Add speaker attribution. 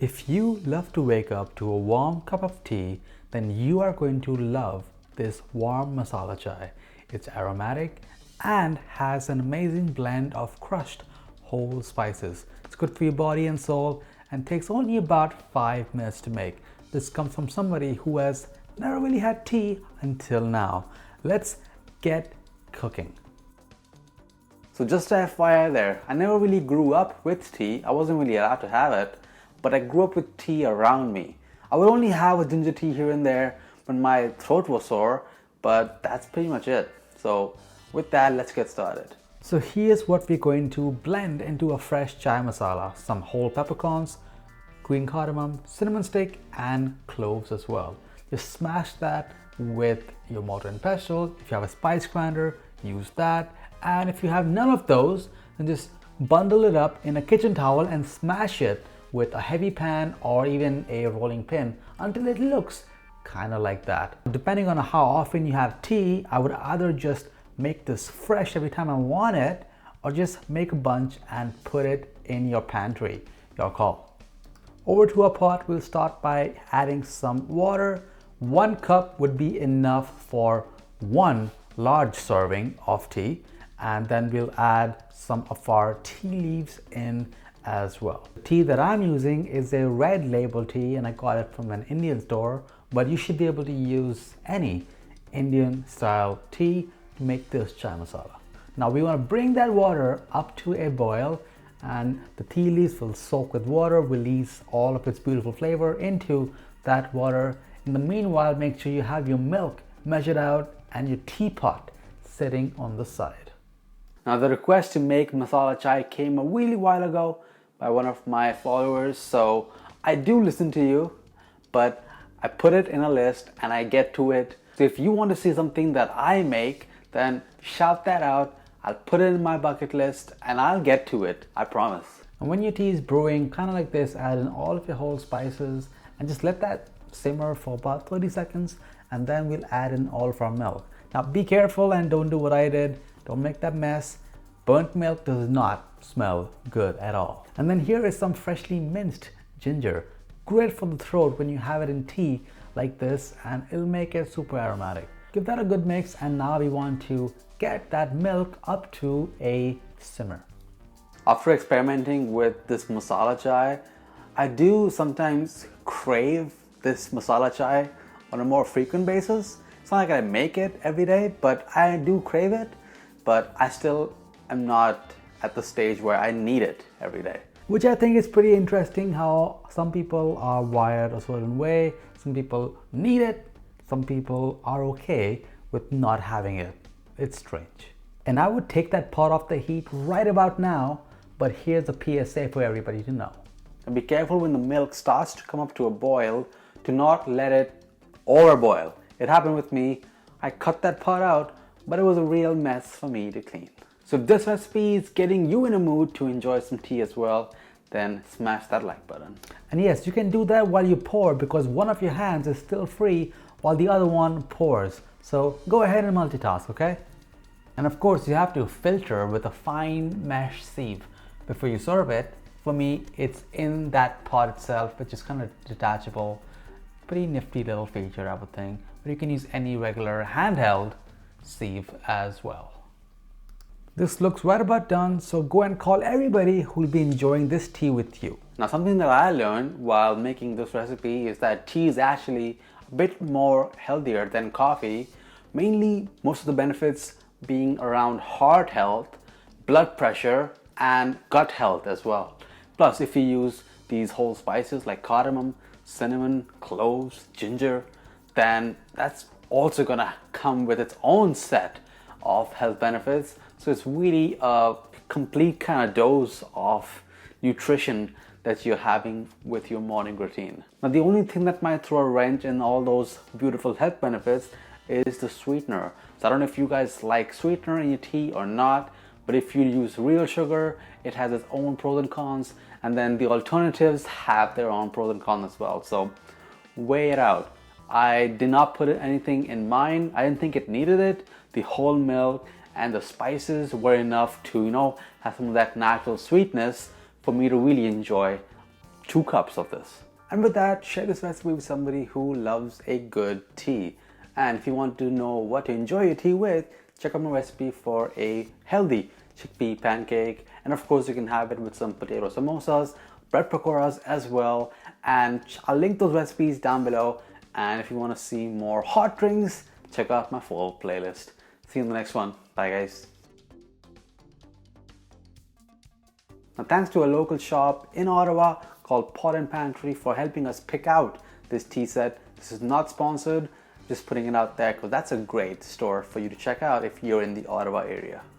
Speaker 1: If you love to wake up to a warm cup of tea, then you are going to love this warm masala chai. It's aromatic and has an amazing blend of crushed whole spices. It's good for your body and soul and takes only about 5 minutes to make. This comes from somebody who has never really had tea until now. Let's get cooking. So just a FYI there, I never really grew up with tea. I wasn't really allowed to have it, but I grew up with tea around me. I would only have a ginger tea here and there when my throat was sore, but that's pretty much it. So with that, let's get started. So here's what we're going to blend into a fresh chai masala. Some whole peppercorns, green cardamom, cinnamon stick, and cloves as well. Just smash that with your mortar and pestle. If you have a spice grinder, use that. And if you have none of those, then just bundle it up in a kitchen towel and smash it with a heavy pan or even a rolling pin until it looks kind of like that. Depending on how often you have tea, I would either just make this fresh every time I want it or just make a bunch and put it in your pantry. Your call. Over to our pot, we'll start by adding some water. 1 cup would be enough for 1 large serving of tea, and then we'll add some of our tea leaves in as well. The tea that I'm using is a red label tea and I got it from an Indian store, but you should be able to use any Indian style tea to make this chai masala. Now we want to bring that water up to a boil, and the tea leaves will soak with water, release all of its beautiful flavor into that water. In the meanwhile, make sure you have your milk measured out and your teapot sitting on the side. Now the request to make masala chai came a really while ago by one of my followers, so I do listen to you, but I put it in a list and I get to it. So if you want to see something that I make, then shout that out. I'll put it in my bucket list and I'll get to it, I promise. And when your tea is brewing, kind of like this, add in all of your whole spices and just let that simmer for about 30 seconds, and then we'll add in all of our milk. Now be careful and don't do what I did. Don't make that mess. Burnt milk does not smell good at all. And then here is some freshly minced ginger. Great for the throat when you have it in tea like this, and it'll make it super aromatic. Give that a good mix, and now we want to get that milk up to a simmer. After experimenting with this masala chai, I do sometimes crave this masala chai on a more frequent basis. It's not like I make it every day, but I do crave it, but I still am not at the stage where I need it every day. Which I think is pretty interesting, how some people are wired a certain way. Some people need it, some people are okay with not having it. It's strange. And I would take that pot off the heat right about now, but here's a PSA for everybody to know. And be careful when the milk starts to come up to a boil to not let it overboil. It happened with me. I cut that pot out, but it was a real mess for me to clean. So if this recipe is getting you in a mood to enjoy some tea as well, then smash that like button. And yes, you can do that while you pour, because one of your hands is still free while the other one pours. So go ahead and multitask, okay? And of course, you have to filter with a fine mesh sieve before you serve it. For me, it's in that pot itself, which is kind of detachable. Pretty nifty little feature, I would think. But you can use any regular handheld sieve as well. This looks right about done, so go and call everybody who will be enjoying this tea with you. Now, something that I learned while making this recipe is that tea is actually a bit more healthier than coffee. Mainly, most of the benefits being around heart health, blood pressure, and gut health as well. Plus, if you use these whole spices like cardamom, cinnamon, cloves, ginger, then that's also gonna come with its own set of health benefits. So it's really a complete kind of dose of nutrition that you're having with your morning routine. Now the only thing that might throw a wrench in all those beautiful health benefits is the sweetener. So I don't know if you guys like sweetener in your tea or not, but if you use real sugar, it has its own pros and cons, and then the alternatives have their own pros and cons as well. So weigh it out. I did not put anything in mine. I didn't think it needed it. The whole milk and the spices were enough to, have some of that natural sweetness for me to really enjoy 2 cups of this. And with that, share this recipe with somebody who loves a good tea. And if you want to know what to enjoy your tea with, check out my recipe for a healthy chickpea pancake. And of course, you can have it with some potato samosas, bread pakoras as well. And I'll link those recipes down below. And if you want to see more hot drinks, check out my full playlist. See you in the next one. Bye guys. Now thanks to a local shop in Ottawa called Pot and Pantry for helping us pick out this tea set. This is not sponsored, just putting it out there because that's a great store for you to check out if you're in the Ottawa area.